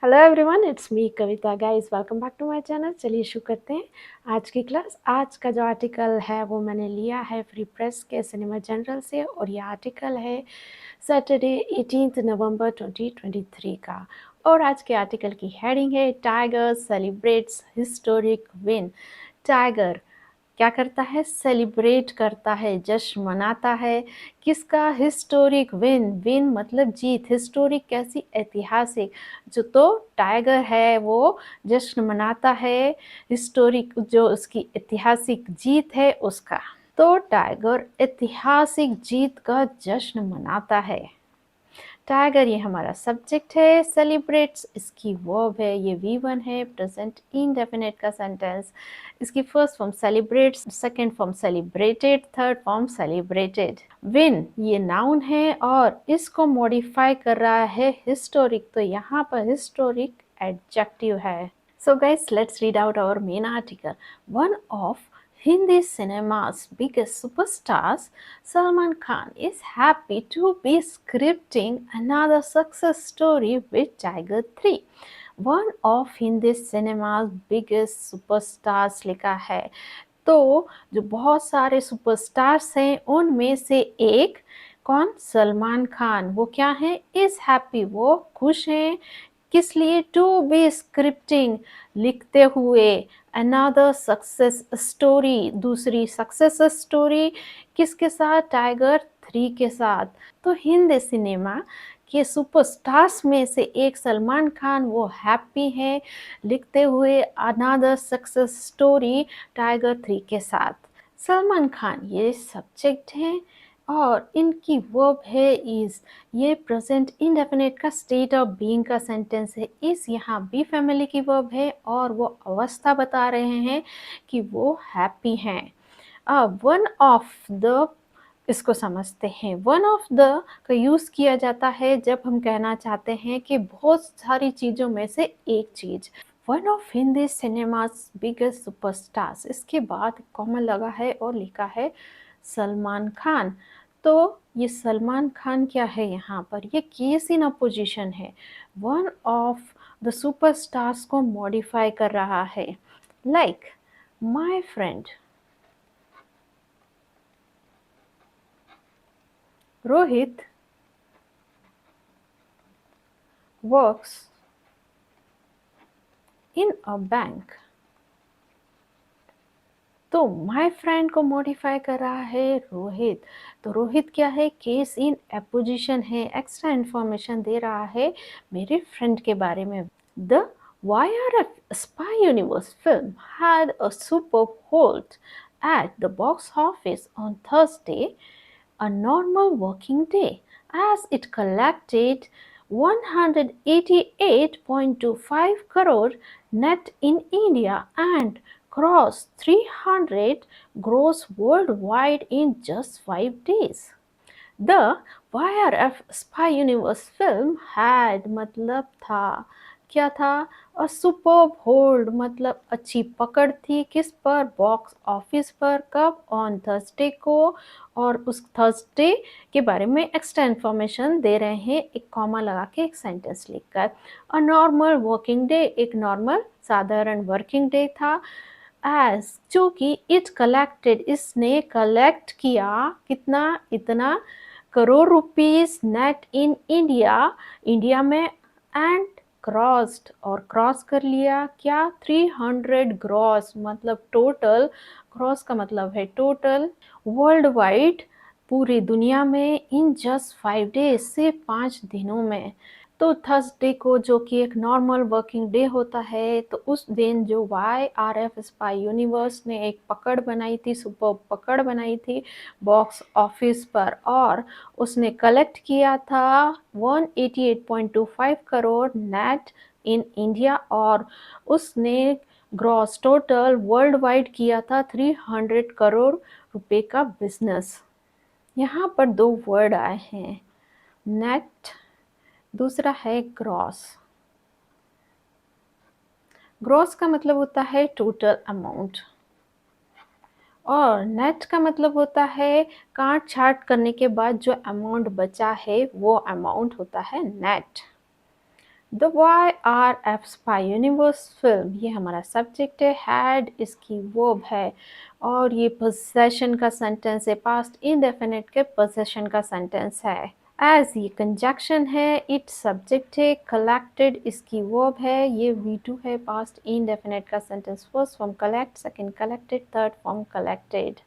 Hello everyone, it's me Kavita. Guys, welcome back to my channel. चलिए शुरू करते हैं आज की क्लास। आज का जो आर्टिकल है वो मैंने लिया है फ्री प्रेस के सिनेमा जनरल से, और ये आर्टिकल है सैटरडे 18 नवंबर 2023 का। और आज के आर्टिकल की हेडिंग है tiger celebrates historic win. Tiger क्या करता है? सेलिब्रेट करता है, जश्न मनाता है। किसका? Historic win. विन मतलब जीत। हिस्टोरिक कैसी? ऐतिहासिक। जो तो टाइगर है वो जश्न मनाता है हिस्टोरिक, जो उसकी ऐतिहासिक जीत है उसका। तो टाइगर ऐतिहासिक जीत का जश्न मनाता है। टाइगर ये हमारा सब्जेक्ट है। सेलिब्रेट्स इसकी वर्ब है, ये V1 है, प्रेजेंट इंडेफिनिट का सेंटेंस। इसकी first form celebrates, second form celebrated, third form celebrated. Win ये नाउन है और इसको मॉडिफाई कर रहा है हिस्टोरिक, तो यहाँ पर हिस्टोरिक एडजेक्टिव है। So guys, let's read out our main article. One of Hindi cinema's biggest superstars, Salman Khan, is happy to be scripting another success story with Tiger 3. One of Hindi cinema's biggest superstars लिखा है, तो जो बहुत सारे superstars हैं उनमें से एक कौन? सलमान खान। वो क्या है? इज हैप्पी, वो खुश हैं। किस लिए? टू बी स्क्रिप्टिंग, लिखते हुए। अनदर सक्सेस स्टोरी, दूसरी सक्सेस स्टोरी। किसके साथ? टाइगर 3 के साथ। तो हिंदी सिनेमा के सुपरस्टार्स में से एक सलमान खान, वो हैप्पी हैं लिखते हुए अनदर सक्सेस स्टोरी टाइगर 3 के साथ। सलमान खान ये सब्जेक्ट है और इनकी वर्ब है इज। ये प्रेजेंट इंडेफिनिट का स्टेट ऑफ बीइंग का सेंटेंस है। इस यहाँ बी फैमिली की वर्ब है और वो अवस्था बता रहे हैं कि वो हैप्पी हैं। अब वन ऑफ द, इसको समझते हैं। वन ऑफ द का यूज़ किया जाता है जब हम कहना चाहते हैं कि बहुत सारी चीज़ों में से एक चीज़। One of Hindi cinema's biggest superstars, इसके बाद कॉमा लगा है और लिखा है सलमान खान। तो ये सलमान खान क्या है यहाँ पर? ये केस इन अपोजिशन है। वन ऑफ द सुपरस्टार्स को मॉडिफाई कर रहा है। Like my friend Rohit works in a bank. तो माय फ्रेंड को मॉडिफाई कर रहा है रोहित। तो रोहित क्या है? केस इन एपोजिशन है, एक्स्ट्रा इंफॉर्मेशन दे रहा है मेरे फ्रेंड के बारे में। The YRF Spy Universe film had a superb hold at the box office on Thursday, a normal working day, as it collected 188.25 crore net in India and crossed 300 gross worldwide in just 5 days. The YRF Spy Universe film had मतलब था, क्या था? अ superb hold मतलब अच्छी पकड़ थी। किस पर? बॉक्स ऑफिस पर। कब? ऑन थर्सडे को। और उस थर्सडे के बारे में एक्स्ट्रा इन्फॉर्मेशन दे रहे हैं, एक कॉमा लगा के एक सेंटेंस लिखकर। अ नॉर्मल वर्किंग डे, एक नॉर्मल साधारण वर्किंग डे था। एज जो कि इट कलेक्टेड, इसने कलेक्ट किया कितना? इतना crore rupees net in India, India में। एंड क्रॉस्ड, और क्रॉस कर लिया क्या? 300 ग्रॉस मतलब टोटल। क्रॉस का मतलब है टोटल। वर्ल्ड वाइड पूरी दुनिया में। इन जस्ट 5 डेज, से 5 दिनों में। तो थर्सडे को, जो कि एक नॉर्मल वर्किंग डे होता है, तो उस दिन जो YRF स्पाई यूनिवर्स ने एक पकड़ बनाई थी, सुपर पकड़ बनाई थी बॉक्स ऑफिस पर, और उसने कलेक्ट किया था 188.25 करोड़ नेट इन इंडिया, और उसने ग्रॉस टोटल वर्ल्ड वाइड किया था 300 करोड़ रुपए का बिजनेस। यहाँ पर दो वर्ड आए हैं, नेट, दूसरा है ग्रॉस। ग्रॉस का मतलब होता है टोटल अमाउंट, और नेट का मतलब होता है काट छाट करने के बाद जो अमाउंट बचा है वो अमाउंट होता है net. The YRF spy universe film, ये हमारा सब्जेक्ट है। हैड इसकी वर्ब है और ये पोजेशन का सेंटेंस है, पास्ट इंडेफिनिट के पोजेशन का सेंटेंस है। एज ये कंजक्शन है, इट सब्जेक्ट है। कलेक्टेड इसकी वर्ब है, ये V2 है, पास्ट इंडेफिनिट का sentence. First form collect, second collected, third form collected.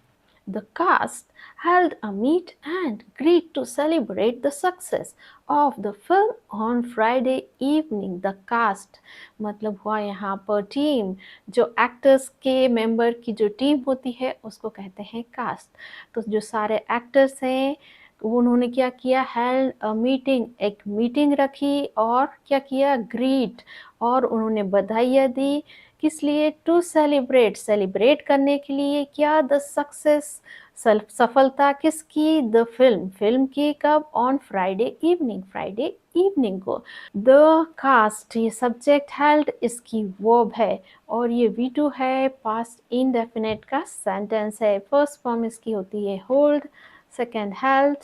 The cast held a meet and greet to celebrate the success of the film on Friday evening. The cast मतलब हुआ यहाँ पर team, जो actors के member की जो team होती है उसको कहते हैं कास्ट। तो जो सारे एक्टर्स हैं उन्होंने क्या किया, हेल्ड अ मीटिंग, एक मीटिंग रखी और क्या किया, ग्रीट, और उन्होंने बधाइयाँ दी। किस लिए, टू सेलिब्रेट, सेलिब्रेट करने के लिए क्या, द सक्सेस, सफलता किसकी, द फिल्म, फिल्म की। कब, on Friday evening, Friday evening को। द कास्ट ये सब्जेक्ट, हेल्ड इसकी वर्ब है और ये V2 है, पास्ट इंडेफिनिट का सेंटेंस है। फर्स्ट फॉर्म इसकी होती है hold, second held,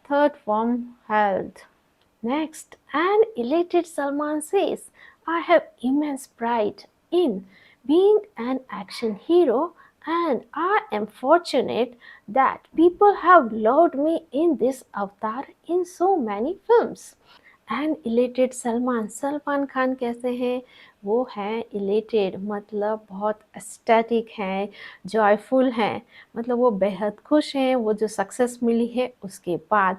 third form held. Next, an elated Salman says, I have immense pride in being an action hero, and I am fortunate that people have loved me in this avatar in so many films. And elated Salman, Salman Khan कैसे हैं, वो हैं elated, मतलब बहुत aesthetic हैं, joyful हैं, मतलब वो बेहद खुश हैं वो जो सक्सेस मिली है उसके बाद।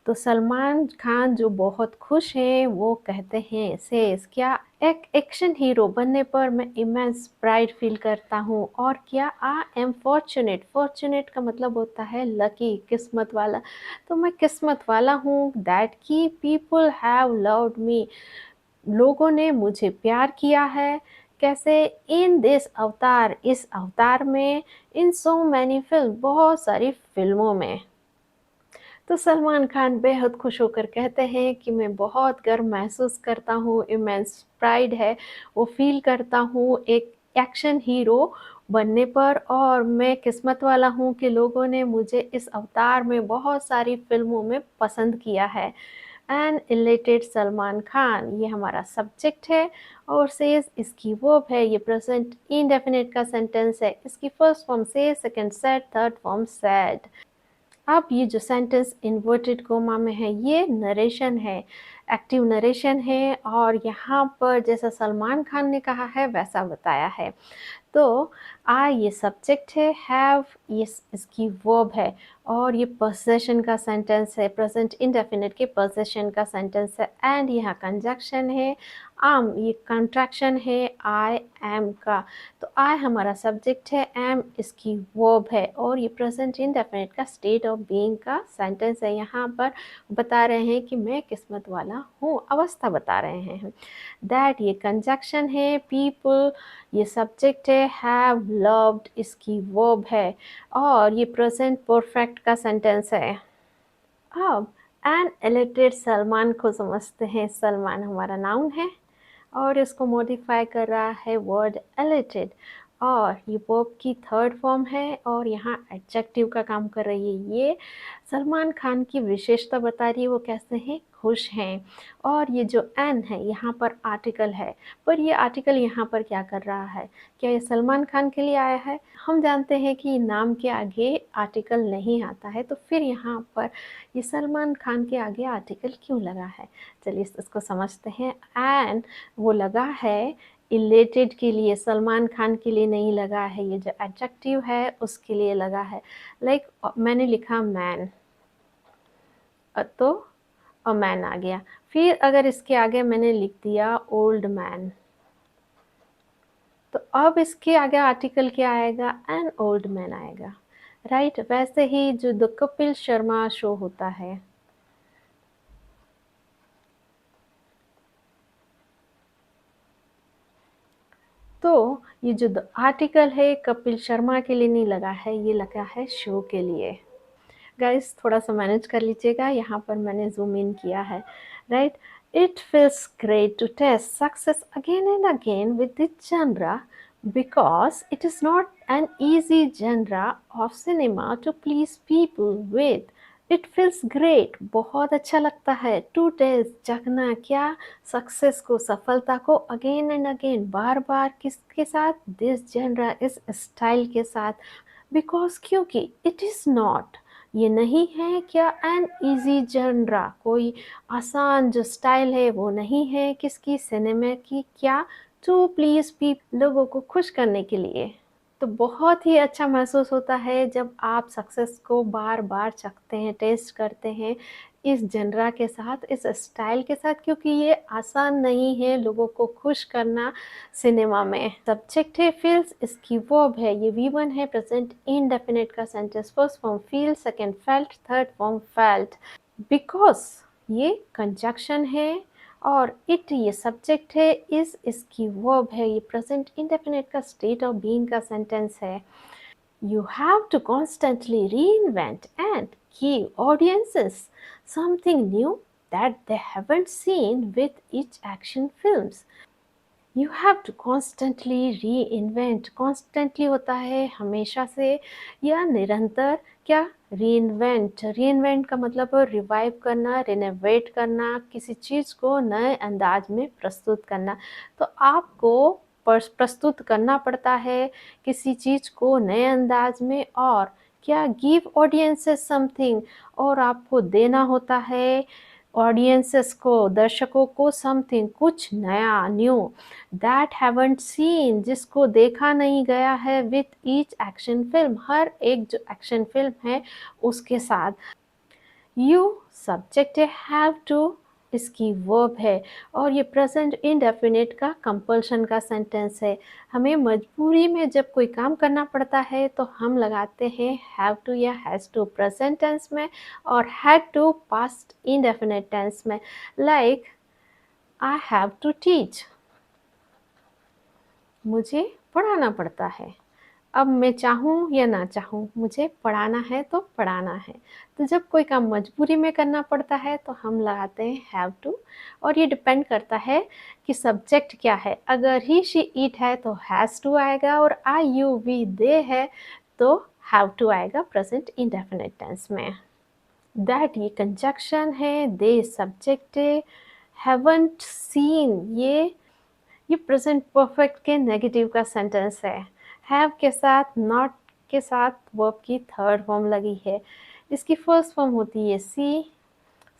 तो सलमान खान जो बहुत खुश हैं वो कहते हैं, सेज क्या, एक एक्शन हीरो बनने पर मैं इमेंस प्राइड फील करता हूँ, और क्या, आई एम फॉर्चुनेट, फॉर्चुनेट का मतलब होता है लकी, किस्मत वाला। तो मैं किस्मत वाला हूँ, दैट की पीपल हैव लव्ड मी, लोगों ने मुझे प्यार किया है। कैसे, इन दिस अवतार, इस अवतार में, इन सो मैनी फिल्म, बहुत सारी फिल्मों में। तो सलमान खान बेहद खुश होकर कहते हैं कि मैं बहुत गर्व महसूस करता हूँ, इमेंस प्राइड है वो फील करता हूँ एक एक्शन हीरो बनने पर, और मैं किस्मत वाला हूँ कि लोगों ने मुझे इस अवतार में बहुत सारी फिल्मों में पसंद किया है। एन इलेटेड सलमान खान ये हमारा सब्जेक्ट है और सेज इसकी वर्ब है, ये प्रेजेंट इंडेफिनिट का सेंटेंस है। इसकी फर्स्ट फॉर्म से, second said, third form said. अब ये जो सेंटेंस इन्वर्टेड कोमा में है ये नरेशन है, एक्टिव नरेशन है, और यहाँ पर जैसा सलमान खान ने कहा है वैसा बताया है। तो आई ये सब्जेक्ट है, हैव ये इसकी वर्ब है, और ये पोजेशन का सेंटेंस है, प्रेजेंट इंडेफिनिट के पोजेशन का सेंटेंस है। एंड यहाँ कंजक्शन है, आम ये कंट्रैक्शन है आई एम का। तो आई हमारा सब्जेक्ट है, एम इसकी वर्ब है, और ये प्रेजेंट इंडेफिनिट का स्टेट ऑफ बीइंग का सेंटेंस है। यहाँ पर बता रहे हैं कि मैं किस्मत वाला हूँ, अवस्था बता रहे हैं। दैट ये कंजक्शन है, पीपल ये सब्जेक्ट है, हैव लव्ड इसकी वर्ब है, और ये प्रेजेंट परफेक्ट का सेंटेंस है। अब एन इलेक्टेड सलमान को समझते हैं। सलमान हमारा नाउन है और इसको मॉडिफाई कर रहा है वर्ड इलेक्टेड, और ये वर्ब की थर्ड फॉर्म है और यहाँ एडजेक्टिव का काम कर रही है। ये सलमान खान की विशेषता बता रही है, वो कैसे हैं, खुश हैं। और ये जो एन है यहाँ पर आर्टिकल है, पर ये आर्टिकल यहाँ पर क्या कर रहा है, क्या ये सलमान खान के लिए आया है। हम जानते हैं कि नाम के आगे आर्टिकल नहीं आता है, तो फिर यहाँ पर ये सलमान खान के आगे आर्टिकल क्यों लगा है, चलिए इसको समझते हैं। एन वो लगा है इलेटेड के लिए, सलमान खान के लिए नहीं लगा है, ये जो एडजेक्टिव है उसके लिए लगा है। लाइक मैंने लिखा मैन, तो अ मैन आ गया। फिर अगर इसके आगे मैंने लिख दिया ओल्ड मैन, तो अब इसके आगे आर्टिकल क्या आएगा, एन ओल्ड मैन आएगा, राइट। वैसे ही जो द कपिल शर्मा शो होता है, तो ये जो आर्टिकल है कपिल शर्मा के लिए नहीं लगा है, ये लगा है शो के लिए। गाइस थोड़ा सा मैनेज कर लीजिएगा, यहाँ पर मैंने जूम इन किया है, right. It feels great to test success again and again with this genre because it is not an easy genre of cinema to please people with. It feels great, बहुत अच्छा लगता है। To test, चखना, क्या? Success को, सफलता को, again and again, बार बार, किसके साथ? दिस जेनरा, इस स्टाइल के साथ। बिकॉज, क्योंकि इट इज़ नॉट, ये नहीं है क्या? एन ईजी जनरा, कोई आसान जो स्टाइल है वो नहीं है किसकी? सिनेमा की। क्या? टू प्लीज पीपल, लोगों को खुश करने के लिए। तो बहुत ही अच्छा महसूस होता है जब आप सक्सेस को बार बार चखते हैं, टेस्ट करते हैं इस जनरा के साथ, इस स्टाइल के साथ, क्योंकि ये आसान नहीं है लोगों को खुश करना सिनेमा में। सब्जेक्ट है फील्स, इसकी वर्ब है, ये V1 है, प्रेजेंट इंडेफिनिट का sentence. First form feel, second felt, third form felt. Because ये कंजक्शन है और इट ये सब्जेक्ट है, इस इसकी वर्ब है, ये प्रेजेंट इंडेफिनिट का स्टेट ऑफ बीइंग का सेंटेंस है। You have to constantly reinvent and give audiences something new that they haven't seen with each action films. You have to constantly reinvent. Constantly होता है हमेशा से या निरंतर। क्या? reinvent, reinvent का मतलब रिवाइव करना, रिनोवेट करना, किसी चीज़ को नए अंदाज में प्रस्तुत करना। तो आपको प्रस्तुत करना पड़ता है किसी चीज़ को नए अंदाज में, और क्या? गिव ऑडियंसेस समथिंग, और आपको देना होता है ऑडियंसेस को, दर्शकों को, समथिंग, कुछ नया, न्यू, दैट हैवंट सीन, जिसको देखा नहीं गया है, विथ ईच एक्शन फिल्म, हर एक जो एक्शन फिल्म है उसके साथ। यू सब्जेक्ट है, हैव टू इसकी वर्ब है, और ये प्रेजेंट इंडेफिनिट का कंपल्शन का सेंटेंस है। हमें मजबूरी में जब कोई काम करना पड़ता है तो हम लगाते हैं हैव टू या हैज़ टू प्रेजेंट टेंस में, और had to past indefinite tense में। Like I have to teach, मुझे पढ़ाना पड़ता है। अब मैं चाहूँ या ना चाहूँ, मुझे पढ़ाना है तो पढ़ाना है। तो जब कोई काम मजबूरी में करना पड़ता है तो हम लगाते हैं हैव टू, और ये डिपेंड करता है कि सब्जेक्ट क्या है। अगर ही शी इट है तो हैज़ टू आएगा, और आई यू वी दे है तो हैव टू आएगा प्रेजेंट इंडेफिनिट टेंस में। दैट ये कंजक्शन है, दे सब्जेक्ट है, हैवंट सीन ये प्रेजेंट परफेक्ट के नेगेटिव का सेंटेंस है। हैव के साथ नॉट के साथ वर्ब की थर्ड फॉर्म लगी है। इसकी फर्स्ट फॉर्म होती है see,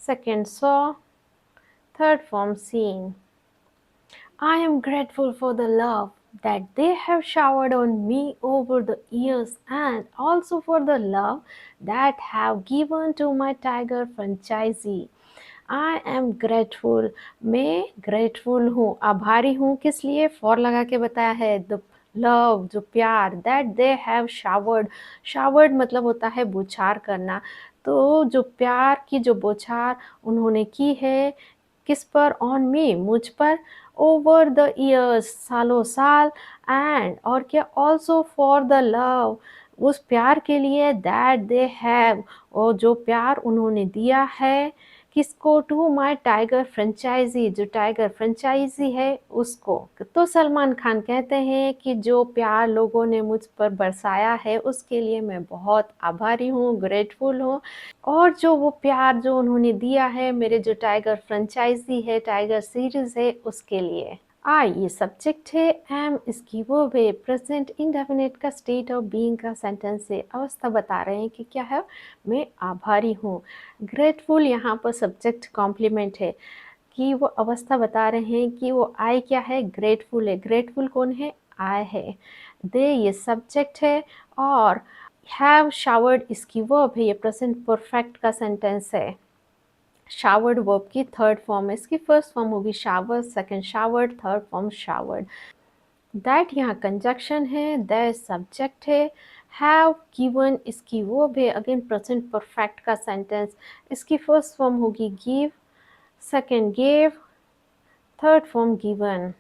second saw, third form seen. I am grateful for the love that they have showered on me over the years, and also for the love that have given to my Tiger franchisee. I am grateful, मैं grateful हूँ, आभारी हूँ। किस लिए? for लगा के बताया है। the love, जो प्यार, that they have showered, showered मतलब होता है बौछार करना। तो जो प्यार की जो बौछार उन्होंने की है, किस पर? ऑन मी, मुझ पर। ओवर द ईयर्स, सालों साल। एंड और क्या? ऑल्सो फॉर द लव, उस प्यार के लिए। दैट दे हैव, और जो प्यार उन्होंने दिया है किसको? टू माई टाइगर फ्रेंचाइजी, जो टाइगर फ्रेंचाइजी है उसको। तो सलमान खान कहते हैं कि जो प्यार लोगों ने मुझ पर बरसाया है उसके लिए मैं बहुत आभारी हूँ, ग्रेटफुल हूँ। और जो वो प्यार जो उन्होंने दिया है मेरे जो टाइगर फ्रेंचाइजी है, टाइगर सीरीज है, उसके लिए। आई ये सब्जेक्ट है, एम इसकी वर्ब है, प्रेजेंट इंडेफिनिट का स्टेट ऑफ बीइंग का सेंटेंस है। अवस्था बता रहे हैं कि क्या है? मैं आभारी हूँ। ग्रेटफुल यहाँ पर सब्जेक्ट कॉम्प्लीमेंट है कि वो अवस्था बता रहे हैं कि वो आई क्या है? ग्रेटफुल है। ग्रेटफुल कौन है? आई है। दे ये सब्जेक्ट है, और हैव शावर्ड इसकी वर्ब है, ये प्रेजेंट परफेक्ट का सेंटेंस है। शावर्ड वर्ब की थर्ड फॉर्म है। इसकी फर्स्ट फॉर्म होगी shower, second showered, third form showered. That यहाँ कंजक्शन है, द सब्जेक्ट है, हैव गिवन इसकी वर्ब है, अगेन प्रेजेंट परफेक्ट का सेंटेंस। इसकी फर्स्ट फॉर्म होगी give, second gave, third form given.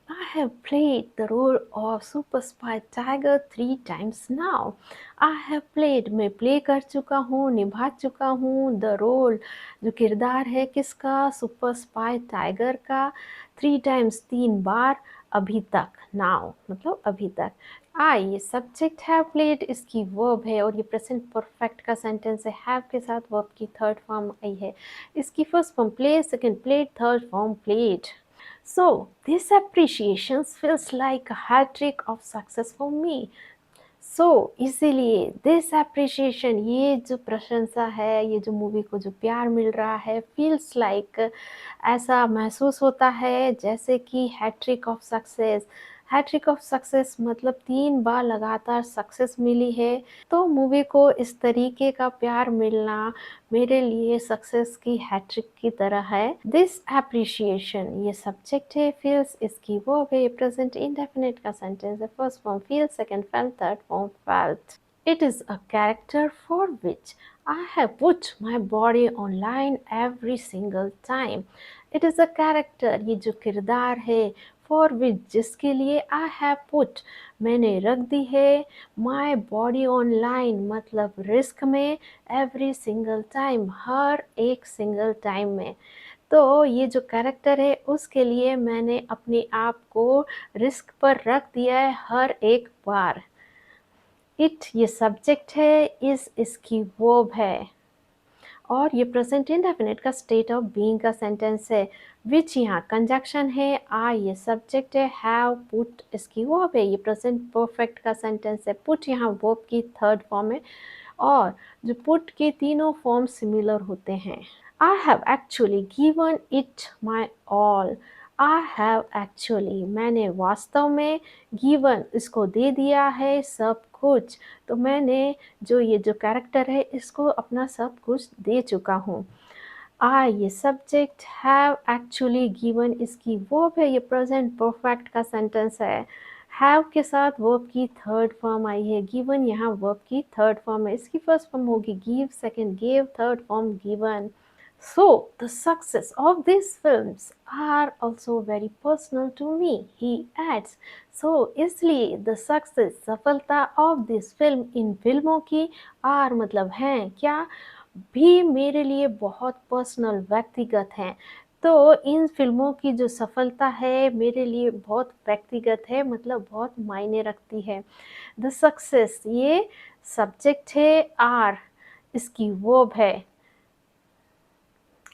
I have played the role of super spy tiger 3 times now. I have played, मैं play कर चुका हूँ, निभा चुका हूँ द रोल, जो किरदार है किसका, सुपर स्पाई टाइगर का, 3 times 3 बार, अभी तक, नाउ मतलब अभी तक। ये सब्जेक्ट हैव प्लेड इसकी वर्ब है और ये प्रेजेंट परफेक्ट का सेंटेंस है। हैव के साथ वर्ब की थर्ड फॉर्म आई है। इसकी first form play, second played, third form played. So this appreciation feels like a hat trick of success for me. So इसीलिए दिस एप्रिशिएशन, ये जो प्रशंसा है, ये जो मूवी को जो प्यार मिल रहा है, फील्स लाइक ऐसा महसूस होता है जैसे कि hat trick of success. Hat trick of success मतलब 3 बार लगातार सक्सेस मिली है। तो मूवी को इस तरीके का प्यार मिलना मेरे लिए सक्सेस की हैट्रिक की तरह है। दिस एप्रिशिएशन, ये सब्जेक्ट है, फील्स इसकी वर्ब है, प्रेजेंट इंडेफिनिट का सेंटेंस है। First form feel, second felt, third form felt. It is a character for which I have put my body online every single time. It is a character, ये जो किरदार है, for which जिसके लिए I have put, मैंने रख दी है, my body online मतलब रिस्क में, every single time हर एक सिंगल टाइम में। तो ये जो कैरेक्टर है उसके लिए मैंने अपने आप को रिस्क पर रख दिया है हर एक बार। इट ये सब्जेक्ट है, इस इसकी वर्ब है और ये प्रेजेंट इंडेफिनिट का स्टेट ऑफ बीइंग का सेंटेंस है। विच यहाँ कंजक्शन है, आई ये सब्जेक्ट है, हैव पुट इसकी वर्ब है, ये प्रेजेंट परफेक्ट का सेंटेंस है। पुट यहाँ वर्ब की थर्ड फॉर्म है और जो पुट के तीनों फॉर्म सिमिलर होते हैं। I have actually given it my all. I have actually, मैंने वास्तव में, given इसको दे दिया है सब कुछ। तो मैंने जो ये जो कैरेक्टर है इसको अपना सब कुछ दे चुका हूँ। I ये सब्जेक्ट, have actually given इसकी वर्ब है, ये प्रेजेंट परफेक्ट का सेंटेंस है। have के साथ वर्ब की थर्ड फॉर्म आई है, given यहाँ वर्ब की थर्ड फॉर्म है। इसकी फर्स्ट फॉर्म होगी give, second gave, third form given. So the success of these films are also very personal to me, he adds. So इसलिए the success, सफलता of this film, इन फिल्मों की, are मतलब हैं क्या, भी मेरे लिए बहुत पर्सनल, व्यक्तिगत हैं। तो इन फिल्मों की जो सफलता है मेरे लिए बहुत व्यक्तिगत है, मतलब बहुत मायने रखती है। द सक्सेस ये सब्जेक्ट है, आर इसकी वर्ब है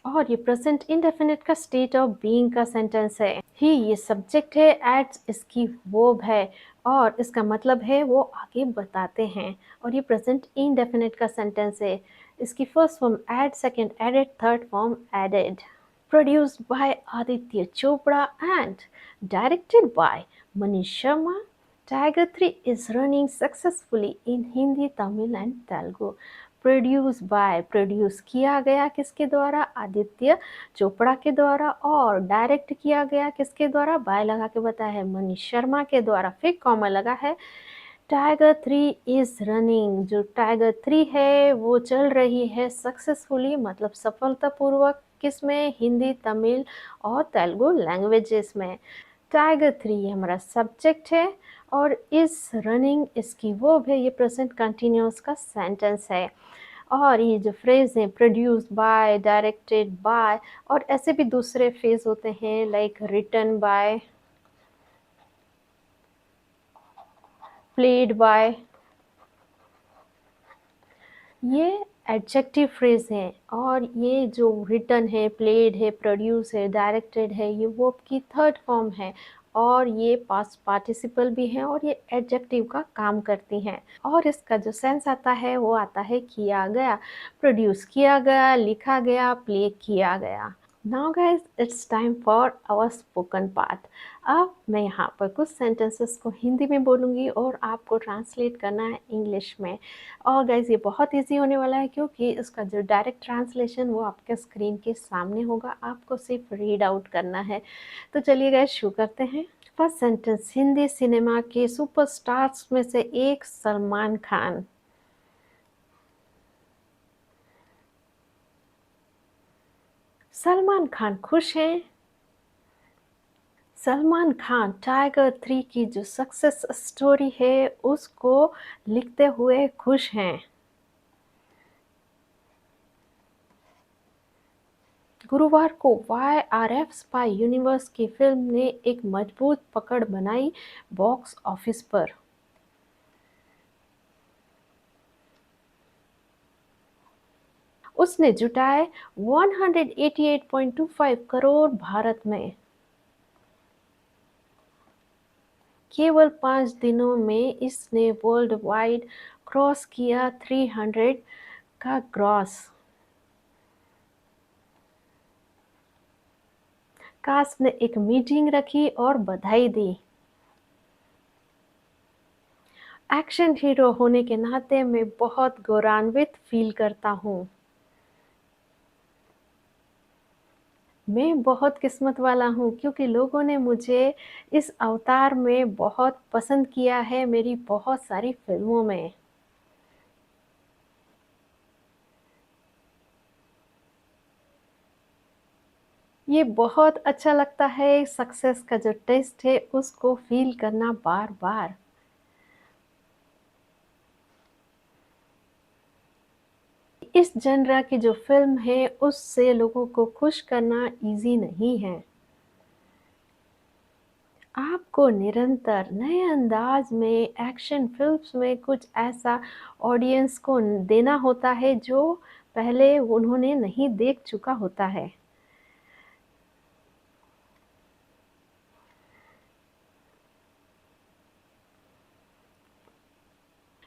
और ये प्रेजेंट इंडेफिनिट का स्टेट ऑफ बीइंग का सेंटेंस है। ही ये सब्जेक्ट है, एड्स इसकी वर्ब है और इसका मतलब है वो आगे बताते हैं और ये प्रेजेंट इंडेफिनिट का सेंटेंस है। इसकी first form ed, second added, third form added. Produced by Aditya Chopra and directed by Manish Sharma, Tiger 3 is running successfully in Hindi, Tamil and Telugu. Produce by, produce किया गया किसके द्वारा, आदित्य चोपड़ा के द्वारा, और डायरेक्ट किया गया किसके द्वारा, बाय लगा के बताया है, मनीष शर्मा के द्वारा, फिर कॉमा लगा है। टाइगर 3 इज रनिंग, जो टाइगर 3 है वो चल रही है सक्सेसफुली मतलब सफलतापूर्वक, किसमें, हिंदी, तमिल और तेलुगु लैंग्वेजेस में। टाइगर 3 हमारा सब्जेक्ट है और इस रनिंग इसकी वर्ब है, ये प्रेजेंट कंटिन्यूअस का सेंटेंस है। और ये जो फ्रेज है प्रोड्यूस्ड बाय, डायरेक्टेड बाय, और ऐसे भी दूसरे फ्रेज होते हैं like written by, played by, ये एडजेक्टिव फ्रेज हैं। और ये जो रिटन है, प्लेड है, प्रोड्यूस है, डायरेक्टेड है, ये वर्ब की थर्ड फॉर्म है और ये पास्ट पार्टिसिपल भी हैं और ये एडजेक्टिव का काम करती हैं। और इसका जो सेंस आता है वो आता है किया गया, प्रोड्यूस किया गया, लिखा गया, प्ले किया गया। Now guys it's time for our spoken part. अब मैं यहाँ पर कुछ सेंटेंसेस को हिंदी में बोलूँगी और आपको ट्रांसलेट करना है इंग्लिश में। और गाइज ये बहुत इजी होने वाला है क्योंकि इसका जो डायरेक्ट ट्रांसलेशन वो आपके स्क्रीन के सामने होगा, आपको सिर्फ रीड आउट करना है। तो चलिए गाइज शुरू करते हैं। फर्स्ट सेंटेंस, हिंदी सिनेमा के सुपरस्टार्स में से एक सलमान खान। सलमान खान खुश हैं। सलमान खान टाइगर 3 की जो सक्सेस स्टोरी है उसको लिखते हुए खुश हैं। गुरुवार को वाईआरएफ स्पाई यूनिवर्स की फिल्म ने एक मजबूत पकड़ बनाई बॉक्स ऑफिस पर। उसने जुटाए 188.25 करोड़ भारत में। केवल 5 दिनों में इसने वर्ल्ड वाइड क्रॉस किया 300 का ग्रॉस। कास्ट ने एक मीटिंग रखी और बधाई दी। एक्शन हीरो होने के नाते मैं बहुत गौरवान्वित फील करता हूँ। मैं बहुत किस्मत वाला हूँ क्योंकि लोगों ने मुझे इस अवतार में बहुत पसंद किया है मेरी बहुत सारी फ़िल्मों में। ये बहुत अच्छा लगता है सक्सेस का जो टेस्ट है उसको फ़ील करना बार-बार। इस जनरा की जो फ़िल्म है उससे लोगों को खुश करना ईज़ी नहीं है। आपको निरंतर नए अंदाज़ में एक्शन फ़िल्म्स में कुछ ऐसा ऑडियंस को देना होता है जो पहले उन्होंने नहीं देख चुका होता है।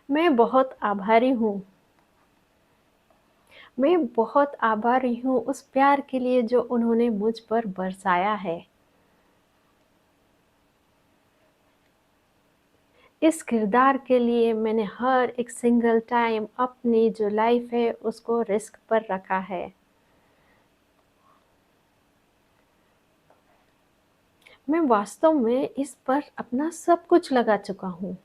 मैं बहुत आभारी हूँ। मैं बहुत आभारी हूँ उस प्यार के लिए जो उन्होंने मुझ पर बरसाया है। इस किरदार के लिए मैंने हर एक सिंगल टाइम अपनी जो लाइफ़ है उसको रिस्क पर रखा है। मैं वास्तव में इस पर अपना सब कुछ लगा चुका हूँ।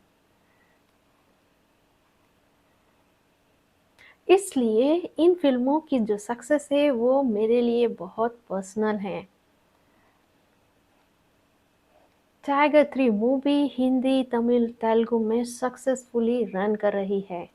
इसलिए इन फ़िल्मों की जो सक्सेस है वो मेरे लिए बहुत पर्सनल है। टाइगर 3 मूवी हिंदी, तमिल, तेलुगु में सक्सेसफुली रन कर रही है।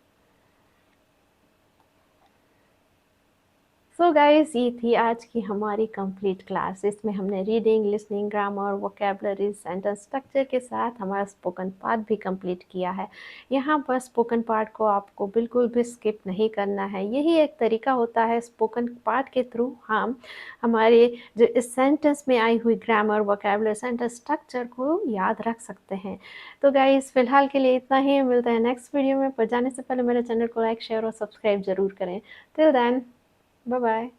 सो गाइस ये थी आज की हमारी कंप्लीट क्लास। इसमें हमने reading, listening, grammar, vocabulary, sentence structure के साथ हमारा स्पोकन पार्ट भी कंप्लीट किया है। यहाँ पर स्पोकन पार्ट को आपको बिल्कुल भी स्किप नहीं करना है। यही एक तरीका होता है स्पोकन पार्ट के थ्रू हम हमारे जो इस सेंटेंस में आई हुई ग्रामर, वोकैबुलरी, सेंटेंस स्ट्रक्चर को याद रख सकते हैं। तो गाइस फिलहाल के लिए इतना ही। मिलते हैं नेक्स्ट वीडियो में। पर जाने से पहले मेरे चैनल को लाइक, शेयर और सब्सक्राइब ज़रूर करें। Till then, bye bye.